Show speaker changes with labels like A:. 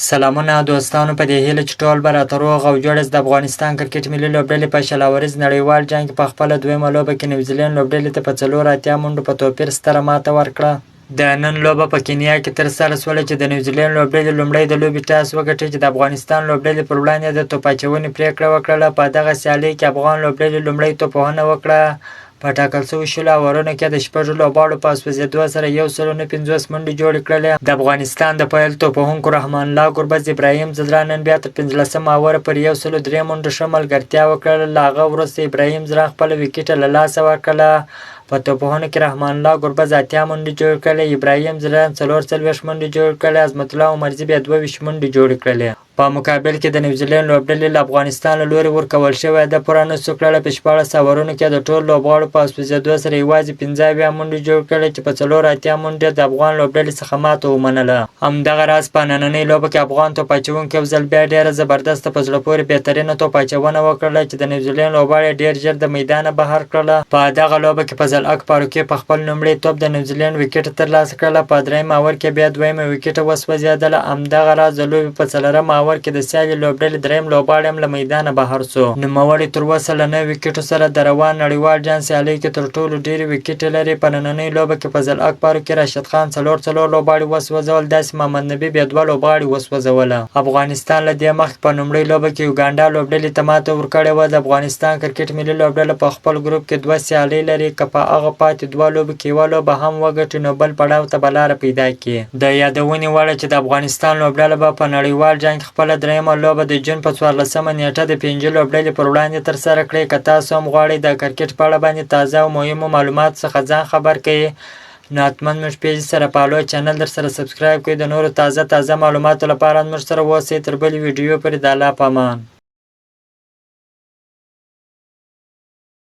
A: سلامونه دوستانو، په دې هیله چې ټول به راته روغ او جوړ د افغانستان کرکټ ملي لوبډلې په شلاوريز نړیوال جنګ کې په خپله دویمه لوبه کې نیوزیلند لوبډلې ته په 4-80 منډو په توپیر ستره ماته ورکړه. د نن لوبه په کینیا کې ترسره شوله چې د نیوزیلند لوبډلې لومړی د لوبې ټاس وګټي چې د افغانستان لوبډلې پر وړاندې د توپ اچونې پریکړه وکړله. په دغه سیالۍ کې افغان لوبډلې لومړی توپوهنه وکړه. په ټاکل شویو 10 اورونو کې د 6 لوبغاړو په سوځېدو سره 150 منډې جوړې کړلې. د افغانستان د پیل توپوهونکو رحمان الله ګربز ابراهیم ځدرا نن بیا تر 15 اوره پر 103 منډو ښه ملګرتیا وکړله. له هغه وروسته ابراهیم ځدرا خپله ویکټه له لاسه ورکړله. په توپوهنه کې رحمان الله ګربز 80 منډې جوړې کړلې، ابراهیم ځدرا 44 منډې جوړې کړلې، عظمت الله عمرزي بیا 22 منډې جوړې کړلې. په مقابل کې د نیوزیلند لوبډلې له افغانستان له لوري ورکول شوې ده پوره نسو کړله. په 14 اورونو کې د ټولو لوبغاړو په سوځېدو سره یوازې 15 منډې جوړې کړلې چې په 4-80 منډې د افغان لوبډلې څخه ماته ومنله. همدغه راز په نننۍ لوبه کې افغان توپ اچوونکو یو ځل بیا ډېره زبردسته په زړه پورې بهترینه توپ اچونه وکړله چې د نیوزیلند لوبغاړي ډېر ژر د میدانه بهر کړله. په دغه لوبه کې فضل حق فاروقي په خپل لومړي توپ د نیوزیلند ویکټ ترلاسه کړله. په درېیم اور کې بیا دویمه ویکټه وسوځېدله. همدغه راز د لوبې په 4م اور کې د سیالي لوبډلې درېیم لوبغاړی هم له میدانه بهر سو. نوموړی تر اوسه له 9 ویکټو سره د روان نړیوال جام سیالۍ کې تر ټولو ډېرې ویکټې لري. په نننۍ لوبه کې فضل حق فاروقي، راشد خان څلور لوبغاړي وسوځول، داسې محمد نبي بیا 2 لوبغاړي وسوځوله. افغانستان له دې مخکې په لومړۍ لوبه کې یوګانډا لوبډلې ته ماته ورکړې وه. د افغانستان کرکټ ملي لوبډله په خپل ګروپ کې 2 سیالۍ لري. که په هغه پاتې 2 لوبو کې یوه لوبه هم وګټي نو بل پړاو ته به لاره پیدا کړي. د یادونې وړه چې د افغانستان لوبډله به په نړیوال جام کې خپله درېیمه لوبه د جون په 14مه نیټه د 5 لوبډلې پر وړاندې ترسره کړي. که تاسو هم غواړئ د کرکټ په اړه باندې تازه او مهمو معلوماتو څخه ځان خبر کړئ نو حتما موږ پیج سره فالو، چینل در سره سبسکرایب کړئ. د نورو تازه معلوماتو لپاره موږ سره اوسئ. تر بلې ویډیو پورې د الله په امان.